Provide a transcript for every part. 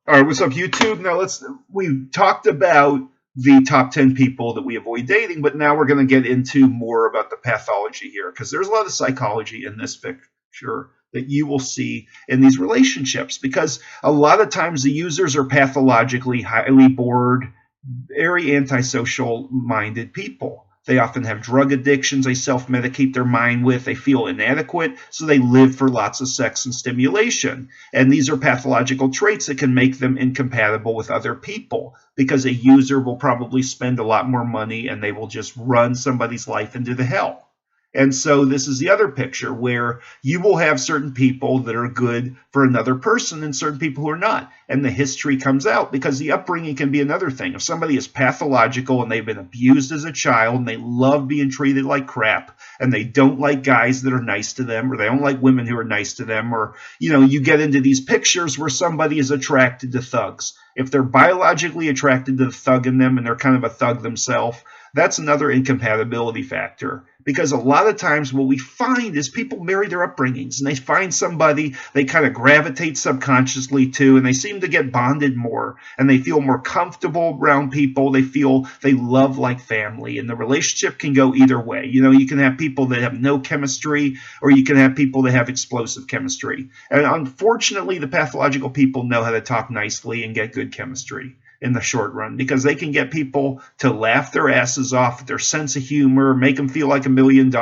All right, what's up, YouTube? Now we've talked about the top 10 people that we avoid dating, but now we're going to get into more about the pathology here because there's a lot of psychology in this picture that you will see in these relationships because a lot of times the users are pathologically highly bored, very antisocial minded people. They often have drug addictions they self medicate their mind with. They feel inadequate, so they live for lots of sex and stimulation. And these are pathological traits that can make them incompatible with other people because a user will probably spend a lot more money and they will just run somebody's life into the hell. And so this is the other picture where you will have certain people that are good for another person and certain people who are not. And the history comes out because the upbringing can be another thing. If somebody is pathological and they've been abused as a child and they love being treated like crap and they don't like guys that are nice to them or they don't like women who are nice to them, or you get into these pictures where somebody is attracted to thugs. If they're biologically attracted to the thug in them and they're kind of a thug themselves, that's another incompatibility factor. Because a lot of times what we find is people marry their upbringings and they find somebody they kind of gravitate subconsciously to and they seem to get bonded more and they feel more comfortable around people. They feel they love like family, and the relationship can go either way. You can have people that have no chemistry or you can have people that have explosive chemistry. And unfortunately, the pathological people know how to talk nicely and get good chemistry in the short run because they can get people to laugh their asses off with their sense of humor, make them feel like $1 million.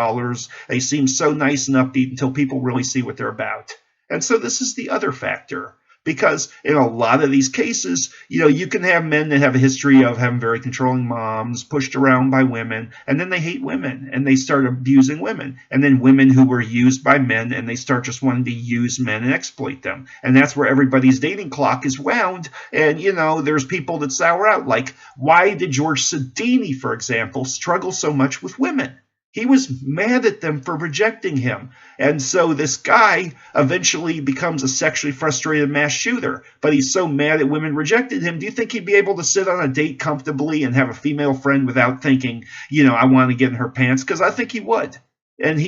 They seem so nice and upbeat until people really see what they're about. And so this is the other factor. Because in a lot of these cases, you can have men that have a history of having very controlling moms, pushed around by women, and then they hate women and they start abusing women. And then women who were used by men and they start just wanting to use men and exploit them. And that's where everybody's dating clock is wound. And, there's people that sour out. Like, why did George Sedini, for example, struggle so much with women? He was mad at them for rejecting him. And so this guy eventually becomes a sexually frustrated mass shooter. But he's so mad that women rejected him. Do you think he'd be able to sit on a date comfortably and have a female friend without thinking, I want to get in her pants? Because I think he would. And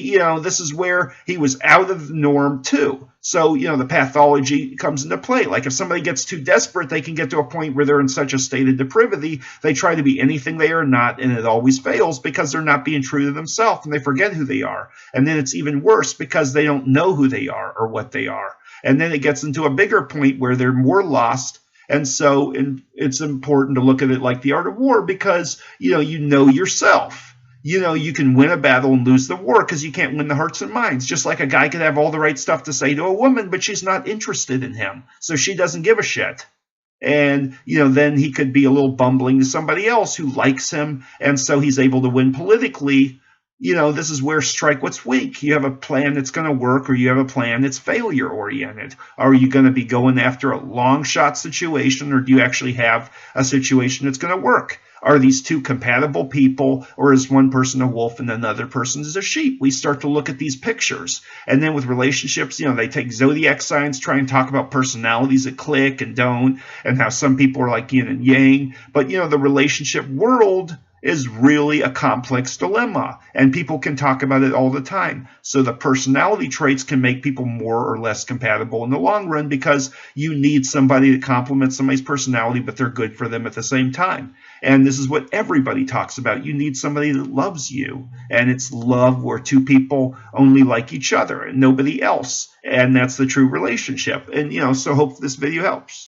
this is where he was out of the norm too. So, the pathology comes into play. Like if somebody gets too desperate, they can get to a point where they're in such a state of depravity, they try to be anything they are not, and it always fails because they're not being true to themselves and they forget who they are. And then it's even worse because they don't know who they are or what they are. And then it gets into a bigger point where they're more lost. And so it's important to look at it like the art of war because, you know yourself. You can win a battle and lose the war because you can't win the hearts and minds. Just like a guy could have all the right stuff to say to a woman, but she's not interested in him. So she doesn't give a shit. And, then he could be a little bumbling to somebody else who likes him. And so he's able to win politically. This is where strike what's weak. You have a plan that's going to work or you have a plan that's failure oriented. Are you going to be going after a long shot situation or do you actually have a situation that's going to work? Are these two compatible people, or is one person a wolf and another person is a sheep? We start to look at these pictures. And then with relationships, they take zodiac signs, try and talk about personalities that click and don't, and how some people are like yin and yang. But, the relationship world is really a complex dilemma, and people can talk about it all the time. So the personality traits can make people more or less compatible in the long run because you need somebody to complement somebody's personality, but they're good for them at the same time. And this is what everybody talks about. You need somebody that loves you, and it's love where two people only like each other and nobody else. And that's the true relationship. And, so hope this video helps.